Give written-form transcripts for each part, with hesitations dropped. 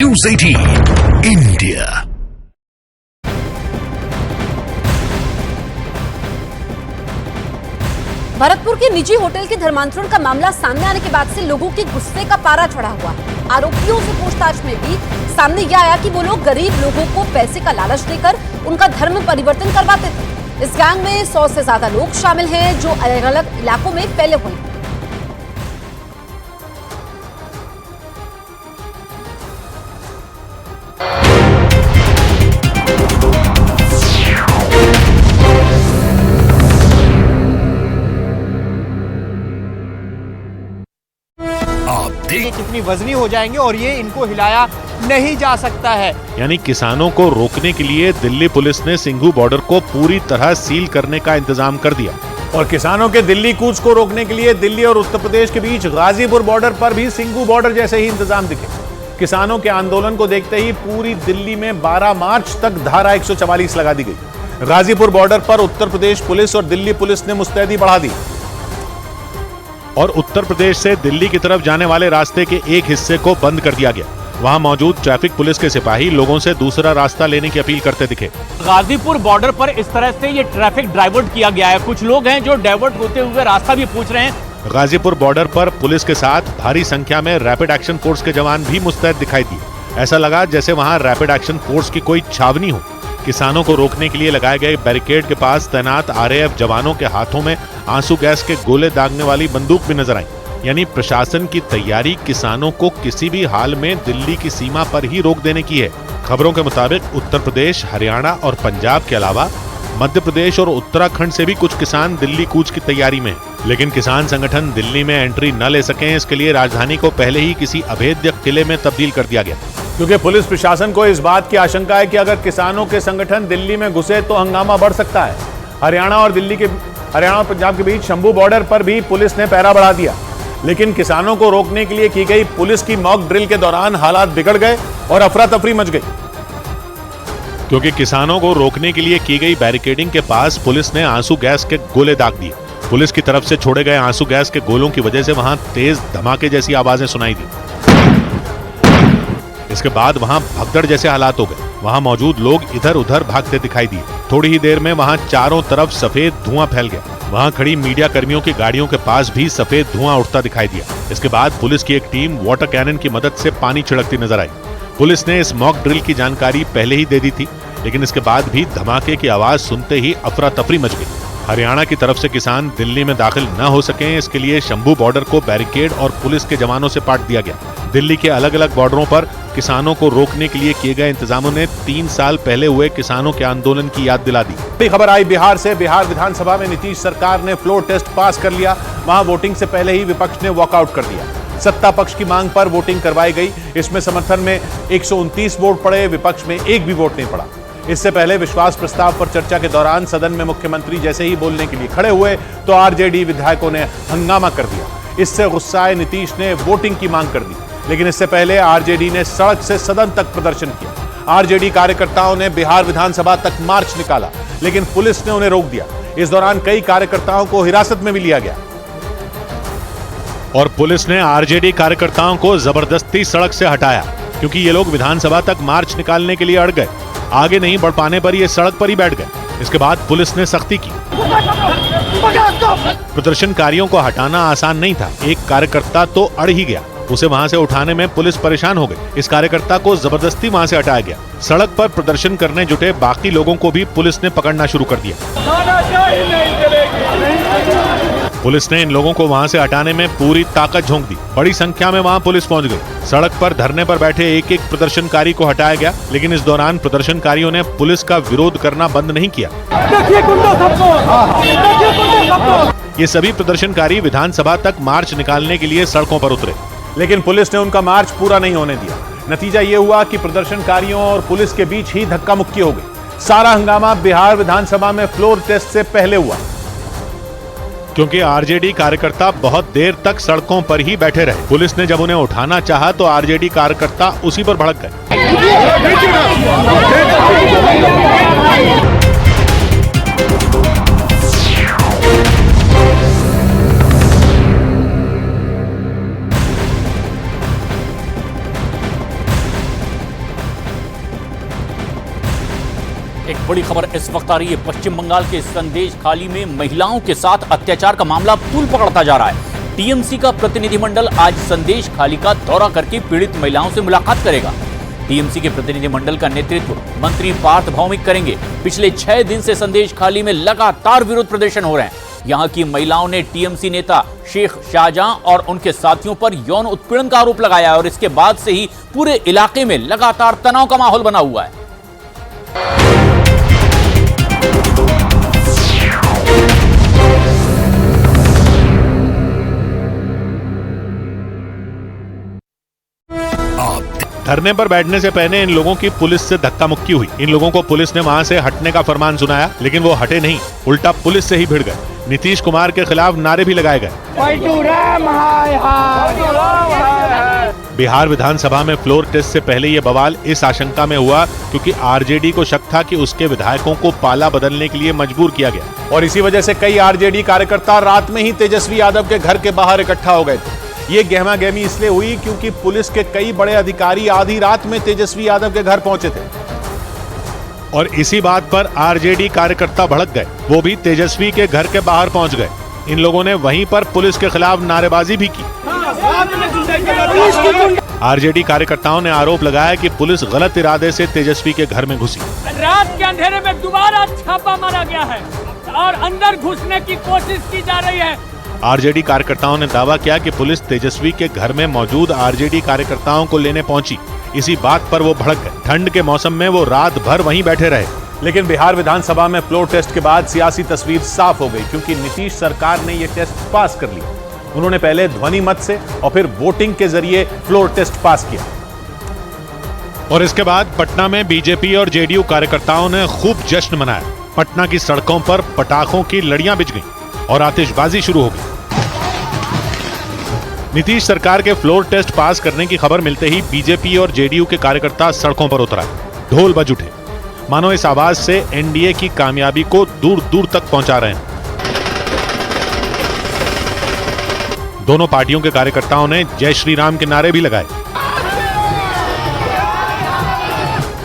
News 18 India। Bharatpur के निजी hotel के धर्मांतरण का मामला सामने आने के बाद से लोगों के गुस्से का पारा चढ़ा हुआ है। आरोपियों से पूछताछ में भी सामने यह आया कि वो लोग गरीब लोगों को पैसे का लालच देकर उनका धर्म परिवर्तन करवाते थे। इस गैंग में 100 से ज्यादा लोग शामिल हैं जो अलग अलग इलाकों में फैले हुए हैं। ये कितनी वजनी हो जाएंगे और ये इनको हिलाया नहीं जा सकता है। यानी किसानों को रोकने के लिए दिल्ली पुलिस ने सिंघू बॉर्डर को पूरी तरह सील करने का इंतजाम कर दिया। और किसानों के दिल्ली कूच को रोकने के लिए दिल्ली और उत्तर प्रदेश के बीच गाजीपुर बॉर्डर पर भी सिंघू बॉर्डर जैसे ही इंतजाम दिखे। किसानों के आंदोलन को देखते ही पूरी दिल्ली में 12 मार्च तक धारा 144 लगा दी गई। गाजीपुर बॉर्डर पर उत्तर प्रदेश पुलिस और दिल्ली पुलिस ने मुस्तैदी बढ़ा दी और उत्तर प्रदेश से दिल्ली की तरफ जाने वाले रास्ते के एक हिस्से को बंद कर दिया गया। वहां मौजूद ट्रैफिक पुलिस के सिपाही लोगों से दूसरा रास्ता लेने की अपील करते दिखे। गाजीपुर बॉर्डर पर इस तरह से ये ट्रैफिक डाइवर्ट किया गया है। कुछ लोग हैं जो डाइवर्ट होते हुए रास्ता भी पूछ रहे हैं। गाजीपुर बॉर्डर पर पुलिस के साथ भारी संख्या में रैपिड एक्शन फोर्स के जवान भी मुस्तैद दिखाई दिए। ऐसा लगा जैसे वहां रैपिड एक्शन फोर्स की कोई छावनी हो। किसानों को रोकने के लिए लगाए गए बैरिकेड के पास तैनात आरएएफ जवानों के हाथों में आंसू गैस के गोले दागने वाली बंदूक भी नजर आई। यानी प्रशासन की तैयारी किसानों को किसी भी हाल में दिल्ली की सीमा पर ही रोक देने की है। खबरों के मुताबिक उत्तर प्रदेश, हरियाणा और पंजाब के अलावा मध्य प्रदेश और उत्तराखंड से भी कुछ किसान दिल्ली कूच की तैयारी में हैं। लेकिन किसान संगठन दिल्ली में एंट्री न ले सकें, इसके लिए राजधानी को पहले ही किसी अभेद्य किले में तब्दील कर दिया गया। क्योंकि पुलिस प्रशासन को इस बात की आशंका है कि अगर किसानों के संगठन दिल्ली में घुसे तो हंगामा बढ़ सकता है। हरियाणा और पंजाब के बीच शंभू बॉर्डर पर भी पुलिस ने पहरा बढ़ा दिया। लेकिन किसानों को रोकने के लिए की गई पुलिस की मॉक ड्रिल के दौरान हालात बिगड़ गए और अफरा तफरी मच गई। क्योंकि किसानों को रोकने के लिए की गई बैरिकेडिंग के पास पुलिस ने आंसू गैस के गोले दाग दिए। पुलिस की तरफ से छोड़े गए आंसू गैस के गोलों की वजह से वहां तेज धमाके जैसी आवाजें सुनाई दी। इसके बाद वहां भगदड़ जैसे हालात हो गए। वहां मौजूद लोग इधर उधर भागते दिखाई दिए। थोड़ी ही देर में वहां चारों तरफ सफेद धुआं फैल गया। वहां खड़ी मीडिया कर्मियों की गाड़ियों के पास भी सफेद धुआं उठता दिखाई दिया। इसके बाद पुलिस की एक टीम वाटर कैनन की मदद से पानी छिड़कती नजर आई। पुलिस ने इस मॉक ड्रिल की जानकारी पहले ही दे दी थी, लेकिन इसके बाद भी धमाके की आवाज सुनते ही अफरा तफरी मच गई। हरियाणा की तरफ से किसान दिल्ली में दाखिल न हो सकें, इसके लिए शंभू बॉर्डर को बैरिकेड और पुलिस के जवानों से पाट दिया गया। दिल्ली के अलग अलग बॉर्डरों पर किसानों को रोकने के लिए किए गए इंतजामों ने 3 साल पहले हुए किसानों के आंदोलन की याद दिला दी। खबर आई बिहार से। बिहार विधानसभा में नीतीश सरकार ने फ्लोर टेस्ट पास कर लिया। वहां वोटिंग से पहले ही विपक्ष ने वॉकआउट कर दिया। सत्ता पक्ष की मांग पर वोटिंग करवाई गई। इसमें समर्थन में 129 वोट पड़े, विपक्ष में एक भी वोट नहीं पड़ा। इससे पहले विश्वास प्रस्ताव पर चर्चा के दौरान सदन में मुख्यमंत्री जैसे ही बोलने के लिए खड़े हुए तो आरजेडी विधायकों ने हंगामा कर दिया। इससे गुस्साए नीतीश ने वोटिंग की मांग कर दी, लेकिन इससे पहले आरजेडी ने सड़क से सदन तक प्रदर्शन किया। आरजेडी कार्यकर्ताओं ने बिहार विधानसभा तक मार्च निकाला, लेकिन पुलिस ने उन्हें रोक दिया। इस दौरान कई कार्यकर्ताओं को हिरासत में भी लिया गया और पुलिस ने आरजेडी कार्यकर्ताओं को जबरदस्ती सड़क से हटाया, क्योंकि ये लोग विधानसभा तक मार्च निकालने के लिए अड़ गए। आगे नहीं बढ़ पाने पर ये सड़क पर ही बैठ गए। इसके बाद पुलिस ने सख्ती की। प्रदर्शनकारियों को हटाना आसान नहीं था। एक कार्यकर्ता तो अड़ ही गया, उसे वहां से उठाने में पुलिस परेशान हो गई। इस कार्यकर्ता को जबरदस्ती वहां से हटाया गया। सड़क पर प्रदर्शन करने जुटे बाकी लोगों को भी पुलिस ने पकड़ना शुरू कर दिया। पुलिस ने इन लोगों को वहां से हटाने में पूरी ताकत झोंक दी। बड़ी संख्या में वहां पुलिस पहुंच गई। सड़क पर धरने पर बैठे एक एक प्रदर्शनकारी को हटाया गया, लेकिन इस दौरान प्रदर्शनकारियों ने पुलिस का विरोध करना बंद नहीं किया। ये सभी प्रदर्शनकारी विधानसभा तक मार्च निकालने के लिए सड़कों पर उतरे, लेकिन पुलिस ने उनका मार्च पूरा नहीं होने दिया। नतीजा ये हुआ कि प्रदर्शनकारियों और पुलिस के बीच ही धक्का मुक्की हो गई। सारा हंगामा बिहार विधानसभा में फ्लोर टेस्ट से पहले हुआ, क्योंकि आरजेडी कार्यकर्ता बहुत देर तक सड़कों पर ही बैठे रहे। पुलिस ने जब उन्हें उठाना चाहा तो आरजेडी कार्यकर्ता उसी पर भड़क गए। एक बड़ी खबर इस वक्त आ रही है। पश्चिम बंगाल के संदेश खाली में महिलाओं के साथ अत्याचार का मामला तूल पकड़ता जा रहा है। टीएमसी का प्रतिनिधिमंडल आज संदेश खाली का दौरा करके पीड़ित महिलाओं से मुलाकात करेगा। टीएमसी के प्रतिनिधिमंडल का नेतृत्व मंत्री पार्थ भौमिक करेंगे। पिछले 6 दिन से संदेश खाली में लगातार विरोध प्रदर्शन हो रहे हैं। यहां की महिलाओं ने टीएमसी नेता शेख शाहजहां और उनके साथियों पर यौन उत्पीड़न का आरोप लगाया और इसके बाद से ही पूरे इलाके में लगातार तनाव का माहौल बना हुआ है। धरने पर बैठने से पहले इन लोगों की पुलिस से धक्का मुक्की हुई। इन लोगों को पुलिस ने वहां से हटने का फरमान सुनाया, लेकिन वो हटे नहीं, उल्टा पुलिस से ही भिड़ गए। नीतीश कुमार के खिलाफ नारे भी लगाए गए। बिहार विधानसभा में फ्लोर टेस्ट से पहले ये बवाल इस आशंका में हुआ क्योंकि आरजेडी को शक था कि उसके विधायकों को पाला बदलने के लिए मजबूर किया गया और इसी वजह से कई आरजेडी कार्यकर्ता रात में ही तेजस्वी यादव के घर के बाहर इकट्ठा हो गए थे। ये गहमा गहमी इसलिए हुई क्योंकि पुलिस के कई बड़े अधिकारी आधी रात में तेजस्वी यादव के घर पहुंचे थे और इसी बात पर आरजेडी कार्यकर्ता भड़क गए। वो भी तेजस्वी के घर के बाहर पहुंच गए। इन लोगों ने वहीं पर पुलिस के खिलाफ नारेबाजी भी की। आरजेडी कार्यकर्ताओं ने आरोप लगाया कि पुलिस गलत इरादे से तेजस्वी के घर में घुसी। रात के अंधेरे में दोबारा छापा मारा गया है और अंदर घुसने की कोशिश की जा रही है। आरजेडी कार्यकर्ताओं ने दावा किया कि पुलिस तेजस्वी के घर में मौजूद आरजेडी कार्यकर्ताओं को लेने पहुंची। इसी बात पर वो भड़क गए। ठंड के मौसम में वो रात भर वहीं बैठे रहे। लेकिन बिहार विधानसभा में फ्लोर टेस्ट के बाद सियासी तस्वीर साफ हो गई क्योंकि नीतीश सरकार ने यह टेस्ट पास कर लिया। उन्होंने पहले ध्वनि मत से और फिर वोटिंग के जरिए फ्लोर टेस्ट पास किया। और इसके बाद पटना में बीजेपी और जेडीयू कार्यकर्ताओं ने खूब जश्न मनाया। पटना की सड़कों पर पटाखों की लड़ियां बिछ गईं और आतिशबाजी शुरू हो गई। नीतीश सरकार के फ्लोर टेस्ट पास करने की खबर मिलते ही बीजेपी और जेडीयू के कार्यकर्ता सड़कों पर उतर आए। ढोल बज उठे, मानो इस आवाज से एनडीए की कामयाबी को दूर दूर तक पहुंचा रहे हैं। दोनों पार्टियों के कार्यकर्ताओं ने जय श्री राम के नारे भी लगाए।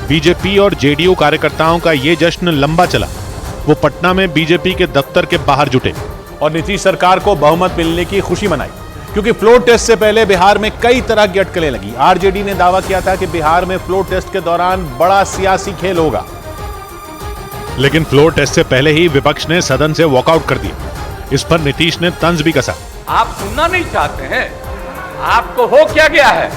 बीजेपी और जेडीयू कार्यकर्ताओं का ये जश्न लंबा चला। वो पटना में बीजेपी के दफ्तर के बाहर जुटे और नीतीश सरकार को बहुमत मिलने की खुशी मनाई क्योंकि फ्लोर टेस्ट से पहले बिहार में कई तरह की अटकलें लगी। आरजेडी ने दावा किया था कि बिहार में फ्लोर टेस्ट के दौरान बड़ा सियासी खेल होगा, लेकिन फ्लोर टेस्ट से पहले ही विपक्ष ने सदन से वॉकआउट कर दिया। इस पर नीतीश ने तंज भी कसा। आप सुनना नहीं चाहते हैं, आपको हो क्या गया है?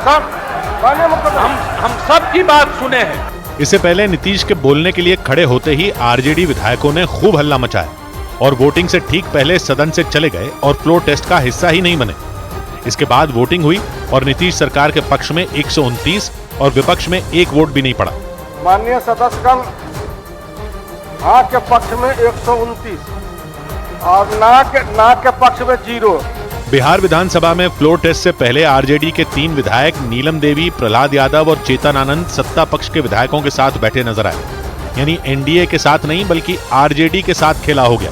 हम सब की बात सुने हैं। इससे पहले नीतीश के बोलने के लिए खड़े होते ही आरजेडी विधायकों ने खूब हल्ला मचाया और वोटिंग से ठीक पहले सदन से चले गए और फ्लोर टेस्ट का हिस्सा ही नहीं बने। इसके बाद वोटिंग हुई और नीतीश सरकार के पक्ष में 129 और विपक्ष में 1 वोट भी नहीं पड़ा। माननीय सदस्यगण, हाँ के पक्ष में 129 और ना के पक्ष में 0। बिहार विधानसभा में फ्लोर टेस्ट से पहले आरजेडी के 3 विधायक नीलम देवी, प्रहलाद यादव और चेतन आनंद सत्ता पक्ष के विधायकों के साथ बैठे नजर आए। यानी एनडीए के साथ नहीं बल्कि आरजेडी के साथ खेला हो गया।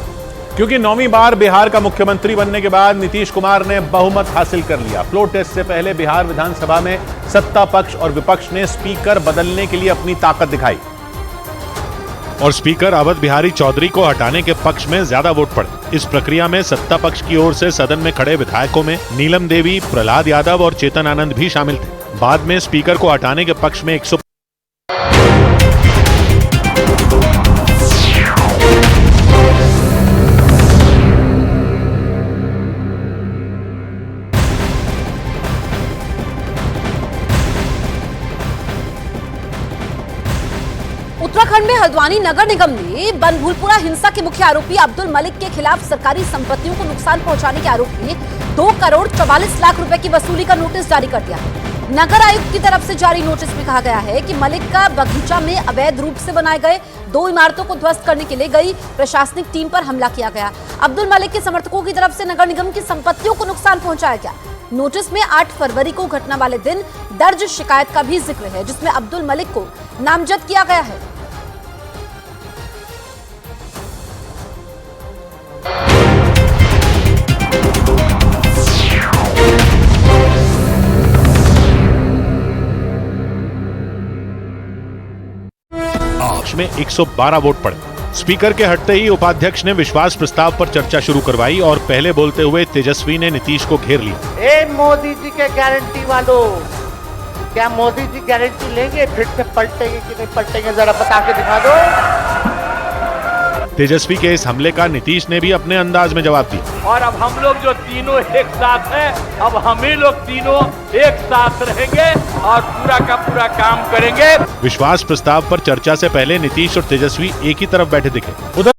क्योंकि 9वीं बार बिहार का मुख्यमंत्री बनने के बाद नीतीश कुमार ने बहुमत हासिल कर लिया। फ्लोर टेस्ट से पहले बिहार विधानसभा में सत्ता पक्ष और विपक्ष ने स्पीकर बदलने के लिए अपनी ताकत दिखाई और स्पीकर अवध बिहारी चौधरी को हटाने के पक्ष में ज्यादा वोट पड़े। इस प्रक्रिया में सत्ता पक्ष की ओर से सदन में खड़े विधायकों में नीलम देवी, प्रहलाद यादव और चेतन आनंद भी शामिल थे। बाद में स्पीकर को हटाने के पक्ष में 100 उत्तराखंड में हल्द्वानी नगर निगम ने बनभूलपुरा हिंसा के मुख्य आरोपी अब्दुल मलिक के खिलाफ सरकारी संपत्तियों को नुकसान पहुंचाने के आरोप में 2 करोड़ 44 लाख रुपए की वसूली का नोटिस जारी कर दिया है। नगर आयुक्त की तरफ से जारी नोटिस में कहा गया है कि मलिक का बगीचा में अवैध रूप से बनाए गए 2 इमारतों को ध्वस्त करने के लिए गई प्रशासनिक टीम पर हमला किया गया। अब्दुल मलिक के समर्थकों की तरफ से नगर निगम की संपत्तियों को नुकसान पहुंचाया गया। नोटिस में 8 फरवरी को घटना वाले दिन दर्ज शिकायत का भी जिक्र है, जिसमें अब्दुल मलिक को नामजद किया गया है। आप पक्ष में 112 वोट पड़े। स्पीकर के हटते ही उपाध्यक्ष ने विश्वास प्रस्ताव पर चर्चा शुरू करवाई और पहले बोलते हुए तेजस्वी ने नीतीश को घेर लिया। ए मोदी जी के गारंटी वालों, क्या मोदी जी गारंटी लेंगे फिर से पलटेंगे कि नहीं पलटेंगे, जरा बता के दिखा दो। तेजस्वी के इस हमले का नीतीश ने भी अपने अंदाज में जवाब दिया। और अब हम लोग जो तीनों एक साथ हैं, अब हम ही लोग तीनों एक साथ रहेंगे और पूरा का पूरा काम करेंगे। विश्वास प्रस्ताव पर चर्चा से पहले नीतीश और तेजस्वी एक ही तरफ बैठे दिखे। उधर